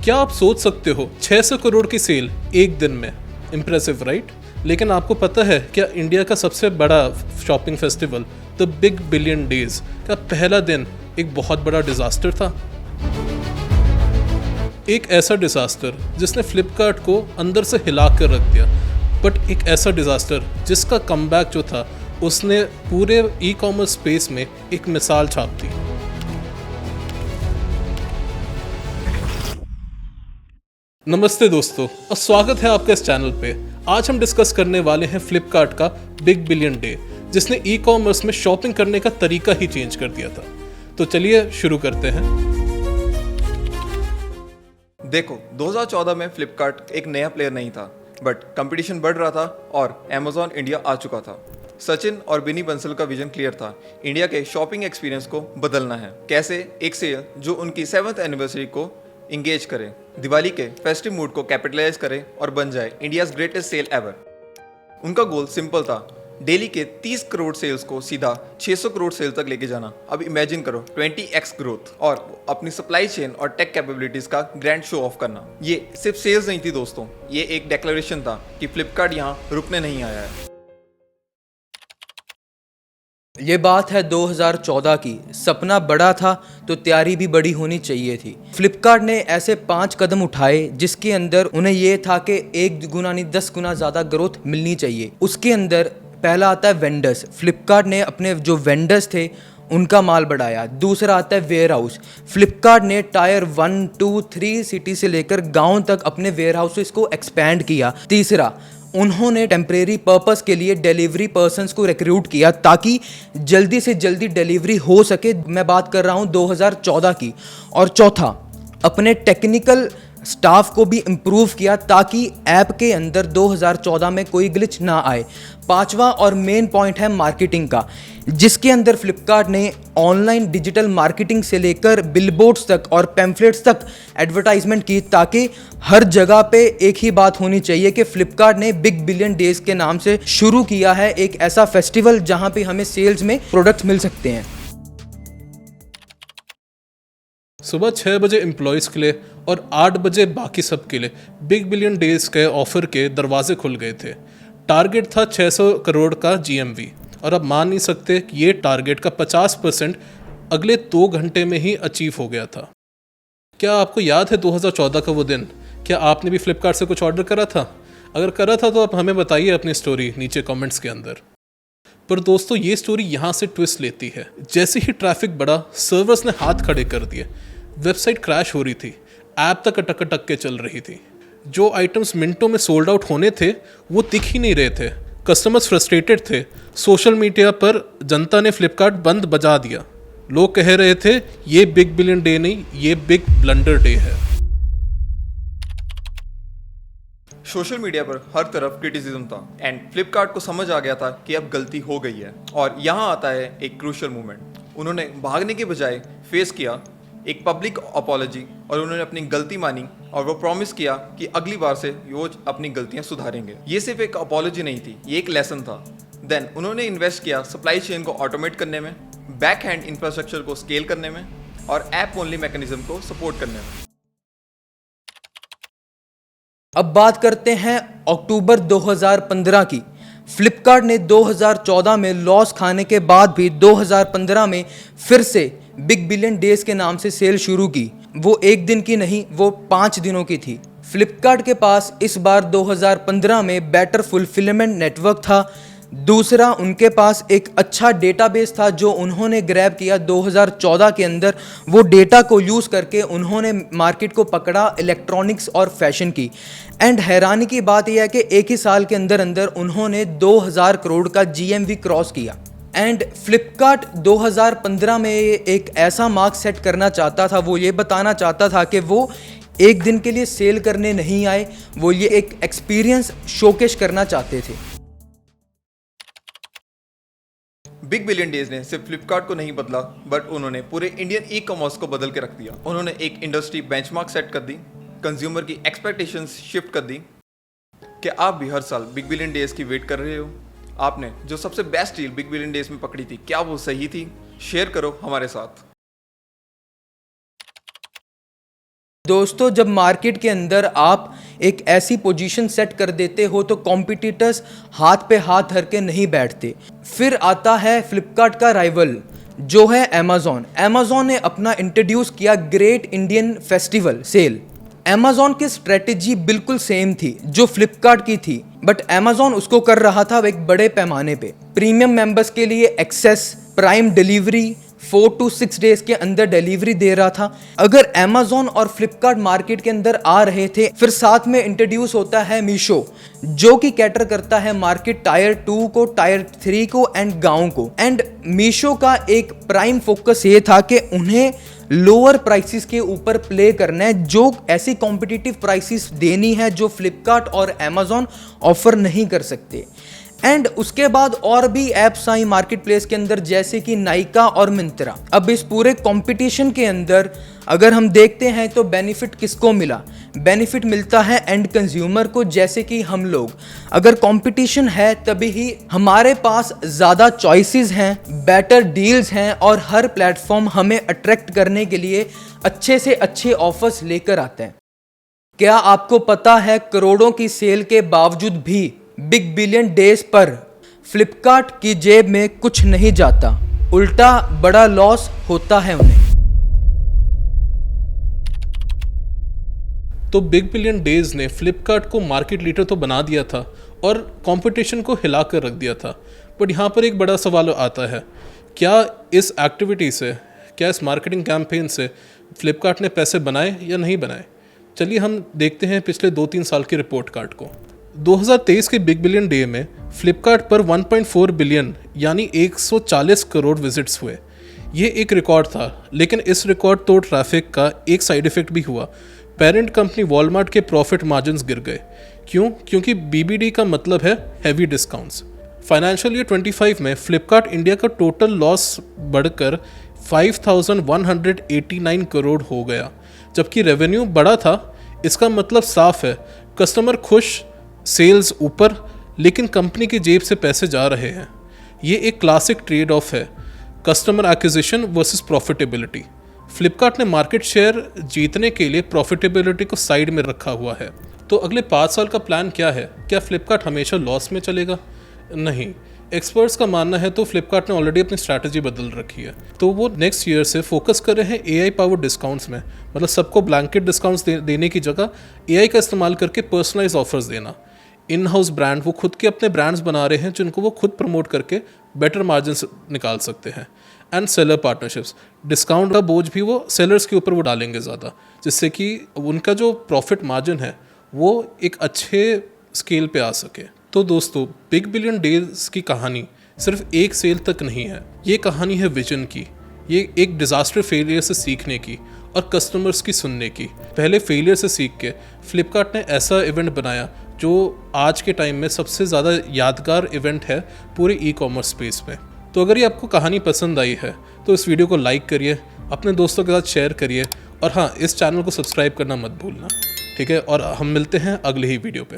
क्या आप सोच सकते हो 600 करोड़ की सेल एक दिन में? Impressive right? लेकिन आपको पता है क्या इंडिया का सबसे बड़ा shopping festival the big billion days का पहला दिन एक बहुत बड़ा डिजास्टर था? एक ऐसा डिजास्टर जिसने फ्लिपकार्ट को अंदर से हिला कर रख दिया, बट एक ऐसा डिजास्टर जिसका कमबैक जो था उसने पूरे ई कॉमर्स स्पेस में एक मिसाल छाप दी। नमस्ते दोस्तों और स्वागत है आपका इस चैनल पे। आज हम डिस्कस करने वाले हैं फ्लिपकार्ट का बिग बिलियन डे, जिसने ई कॉमर्स में शॉपिंग करने का तरीका ही चेंज कर दिया था। तो चलिए शुरू करते हैं। देखो, 2014 में फ्लिपकार्ट एक नया प्लेयर नहीं था, बट कंपटीशन बढ़ रहा था और Amazon इंडिया आ चुका था। सचिन और बिनी बंसल का विजन क्लियर था, इंडिया के शॉपिंग एक्सपीरियंस को बदलना है। कैसे? एक सेल जो उनकी 7th एनिवर्सरी को इंगेज करे, दिवाली के फेस्टिव मूड को कैपिटलाइज करे और बन जाए इंडियाज ग्रेटेस्ट सेल एवर। उनका गोल सिंपल था, डेली के 30 करोड़ सेल्स को सीधा 600 करोड़ सेल तक लेके जाना। अब इमेजिन करो 20x ग्रोथ और अपनी सप्लाई चेन और टेक कैपेबिलिटीज का ग्रैंड शो ऑफ करना। ये सिर्फ सेल्स नहीं थी दोस्तों, ये एक डिक्लेरेशन था कि फ्लिपकार्ट यहाँ रुकने नहीं आया है। ये बात है 2014 की। सपना बड़ा था तो तैयारी भी बड़ी होनी चाहिए थी। फ्लिपकार्ट ने ऐसे 5 कदम उठाए जिसके अंदर उन्हें ये था कि 1 गुना नहीं 10 गुना ज़्यादा ग्रोथ मिलनी चाहिए। उसके अंदर पहला आता है वेंडर्स। फ्लिपकार्ट ने अपने जो वेंडर्स थे उनका माल बढ़ाया। दूसरा आता है वेयर हाउस। फ्लिपकार्ट ने टायर 1, 2, 3 सिटी से लेकर गाँव तक अपने वेयर हाउसेस को एक्सपैंड किया। तीसरा, उन्होंने टेम्परेरी पर्पस के लिए डिलीवरी पर्सन्स को रिक्रूट किया ताकि जल्दी से जल्दी डिलीवरी हो सके। मैं बात कर रहा हूँ 2014 की। और चौथा, अपने टेक्निकल स्टाफ को भी इम्प्रूव किया ताकि ऐप के अंदर 2014 में कोई ग्लिच ना आए। पांचवा और मेन पॉइंट है मार्केटिंग का, जिसके अंदर फ्लिपकार्ट ने ऑनलाइन डिजिटल मार्केटिंग से लेकर बिलबोर्ड्स तक और पैम्फलेट्स तक एडवर्टाइजमेंट की ताकि हर जगह पे एक ही बात होनी चाहिए कि फ्लिपकार्ट ने बिग बिलियन डेज के नाम से शुरू किया है एक ऐसा फेस्टिवल जहां पे हमें सेल्स में प्रोडक्ट्स मिल सकते हैं। सुबह 6 बजे एम्प्लॉयज़ के लिए और 8 बजे बाकी सब के लिए बिग बिलियन डेज के ऑफर के दरवाजे खुल गए थे। टारगेट था 600 करोड़ का GMV और अब मान नहीं सकते कि ये टारगेट का 50% अगले 2 घंटे में ही अचीव हो गया था। क्या आपको याद है 2014 का वो दिन? क्या आपने भी फ्लिपकार्ट से कुछ ऑर्डर करा था? अगर करा था तो आप हमें बताइए अपनी स्टोरी नीचे कमेंट्स के अंदर। पर दोस्तों, ये स्टोरी यहाँ से ट्विस्ट लेती है। जैसे ही ट्रैफिक बढ़ा, सर्वर्स ने हाथ खड़े कर दिए। वेबसाइट क्रैश हो रही थी, ऐप तक अटक अटक के चल रही थी। जो आइटम्स मिनटों में सोल्ड आउट होने थे वो दिख ही नहीं रहे थे। कस्टमर्स फ्रस्ट्रेटेड थे। सोशल मीडिया पर जनता ने फ्लिपकार्ट बंद बजा दिया। लोग कह रहे थे ये बिग बिलियन डे नहीं, ये बिग ब्लंडर डे है। सोशल मीडिया पर हर तरफ क्रिटिसिज्म था एंड फ्लिपकार्ट को समझ आ गया था कि अब गलती हो गई है। और यहाँ आता है एक क्रूशियल मोमेंट। उन्होंने भागने के बजाय फेस किया एक पब्लिक अपॉलॉजी और उन्होंने अपनी गलती मानी और वो प्रॉमिस किया कि अगली बार से वो अपनी गलतियां सुधारेंगे। ये सिर्फ एक अपॉलॉजी नहीं थी, ये एक लेसन था। देन उन्होंने इन्वेस्ट किया सप्लाई चेन को ऑटोमेट करने में, बैक हैंड इंफ्रास्ट्रक्चर को स्केल करने में और ऐप ओनली मैकेनिज्म को सपोर्ट करने में। अब बात करते हैं अक्टूबर 2015 की। फ्लिपकार्ट ने 2014 में लॉस खाने के बाद भी 2015 में फिर से बिग बिलियन डेज के नाम से सेल शुरू की। वो एक दिन की नहीं, वो 5 दिनों की थी। फ्लिपकार्ट के पास इस बार 2015 में बेटर फुलफिलमेंट नेटवर्क था। दूसरा, उनके पास एक अच्छा डेटाबेस था जो उन्होंने ग्रैब किया 2014 के अंदर। वो डेटा को यूज़ करके उन्होंने मार्केट को पकड़ा इलेक्ट्रॉनिक्स और फैशन की। एंड हैरानी की बात यह है कि एक ही साल के अंदर अंदर उन्होंने 2000 करोड़ का GMV क्रॉस किया। एंड फ्लिपकार्ट 2015 में एक ऐसा मार्क सेट करना चाहता था, वो ये बताना चाहता था कि वो एक दिन के लिए सेल करने नहीं आए, वो ये एक एक्सपीरियंस शोकेस करना चाहते थे। बिग बिलियन डेज ने सिर्फ फ्लिपकार्ट को नहीं बदला, बट उन्होंने पूरे इंडियन ई कॉमर्स को बदल के रख दिया। उन्होंने एक इंडस्ट्री बेंचमार्क सेट कर दी, कंज्यूमर की एक्सपेक्टेशंस शिफ्ट कर दी। कि आप भी हर साल बिग बिलियन डेज की वेट कर रहे हो? आपने जो सबसे best deal big billion days में पकड़ी थी, क्या वो सही थी? शेयर करो हमारे साथ। दोस्तों, जब मार्केट के अंदर आप एक ऐसी पोजीशन सेट कर देते हो तो कॉम्पिटिटर्स हाथ पे हाथ धर के नहीं बैठते। फिर आता है फ्लिपकार्ट का राइवल जो है अमेज़ॉन। अमेज़ॉन ने अपना इंट्रोड्यूस किया great Indian festival sale. Amazon की स्ट्रेटेजी बिल्कुल सेम थी जो फ्लिपकार्ट की थी, बट अमेज़ॉन उसको कर रहा था एक बड़े पैमाने पे। प्रीमियम मेंबर्स के लिए access, prime delivery, 4 to 6 days के अंदर डिलीवरी दे रहा था। अगर अमेज़ॉन और फ्लिपकार्ट मार्केट के अंदर आ रहे थे, फिर साथ में इंट्रोड्यूस होता है मीशो जो कि कैटर करता है मार्केट टायर 2 को, टायर 3 को एंड गांव को। एंड मीशो का एक प्राइम फोकस ये था कि उन्हें लोअर प्राइसेस के ऊपर प्ले करना है, जो ऐसी कॉम्पिटिटिव प्राइसेस देनी है जो फ्लिपकार्ट और अमेज़ॉन ऑफर नहीं कर सकते। एंड उसके बाद और भी ऐप्स आई मार्केट प्लेस के अंदर जैसे कि नाइका और मिंत्रा। अब इस पूरे कंपटीशन के अंदर अगर हम देखते हैं तो बेनिफिट किसको मिला? बेनिफिट मिलता है एंड कंज्यूमर को, जैसे कि हम लोग। अगर कंपटीशन है तभी ही हमारे पास ज़्यादा चॉइसेस हैं, बेटर डील्स हैं और हर प्लेटफॉर्म हमें अट्रैक्ट करने के लिए अच्छे से अच्छे ऑफर्स लेकर आते हैं। क्या आपको पता है करोड़ों की सेल के बावजूद भी बिग बिलियन डेज पर फ्लिपकार्ट की जेब में कुछ नहीं जाता, उल्टा बड़ा लॉस होता है उन्हें। तो बिग बिलियन डेज ने फ्लिपकार्ट को मार्केट लीडर तो बना दिया था और कंपटीशन को हिला कर रख दिया था। बट यहाँ पर एक बड़ा सवाल आता है, क्या इस एक्टिविटी से, क्या इस मार्केटिंग कैंपेन से फ्लिपकार्ट ने पैसे बनाए या नहीं बनाए? चलिए हम देखते हैं पिछले 2-3 साल की रिपोर्ट कार्ड को। 2023 के बिग बिलियन डे में फ्लिपकार्ट पर 1.4 बिलियन यानी 140 करोड़ विजिट्स हुए। ये एक रिकॉर्ड था, लेकिन इस रिकॉर्ड तोड़ ट्रैफिक का एक साइड इफेक्ट भी हुआ। पेरेंट कंपनी वॉलमार्ट के प्रॉफिट मार्जिन्स गिर गए। क्यों? क्योंकि बीबीडी का मतलब है हैवी डिस्काउंट्स। फाइनेंशियल ईयर 25 में फ्लिपकार्ट इंडिया का टोटल लॉस बढ़कर 5,189 करोड़ हो गया, जबकि रेवेन्यू बढ़ा था। इसका मतलब साफ है, कस्टमर खुश, सेल्स ऊपर, लेकिन कंपनी की जेब से पैसे जा रहे हैं। ये एक क्लासिक ट्रेड ऑफ है, customer acquisition versus profitability. Flipkart ने मार्केट शेयर जीतने के लिए प्रॉफिटेबिलिटी को साइड में रखा हुआ है। तो अगले 5 साल का प्लान क्या है? क्या फ्लिपकार्ट हमेशा लॉस में चलेगा? नहीं, एक्सपर्ट्स का मानना है तो फ्लिपकार्ट ने ऑलरेडी अपनी स्ट्रैटेजी बदल रखी है। तो वो नेक्स्ट ईयर से फोकस कर रहे हैं एआई पावर डिस्काउंट्स में। मतलब सबको ब्लैंकेट डिस्काउंट्स देने की जगह एआई का इस्तेमाल करके पर्सनलाइज ऑफर्स देना। इन हाउस ब्रांड, वो खुद के अपने ब्रांड्स बना रहे हैं जिनको वो खुद प्रमोट करके बेटर मार्जिन निकाल सकते हैं। एंड सेलर पार्टनरशिप्स, डिस्काउंट का बोझ भी वो सेलर्स के ऊपर वो डालेंगे ज़्यादा, जिससे कि उनका जो प्रॉफिट मार्जिन है वो एक अच्छे स्केल पे आ सके। तो दोस्तों, बिग बिलियन डेज की कहानी सिर्फ एक सेल तक नहीं है, ये कहानी है विजन की, ये एक डिज़ास्टर फेलियर से सीखने की और कस्टमर्स की सुनने की। पहले फेलियर से सीख के फ्लिपकार्ट ने ऐसा इवेंट बनाया जो आज के टाइम में सबसे ज़्यादा यादगार इवेंट है पूरे ई कॉमर्स स्पेस में। तो अगर ये आपको कहानी पसंद आई है तो इस वीडियो को लाइक करिए, अपने दोस्तों के साथ शेयर करिए और हाँ, इस चैनल को सब्सक्राइब करना मत भूलना, ठीक है? और हम मिलते हैं अगले ही वीडियो पे।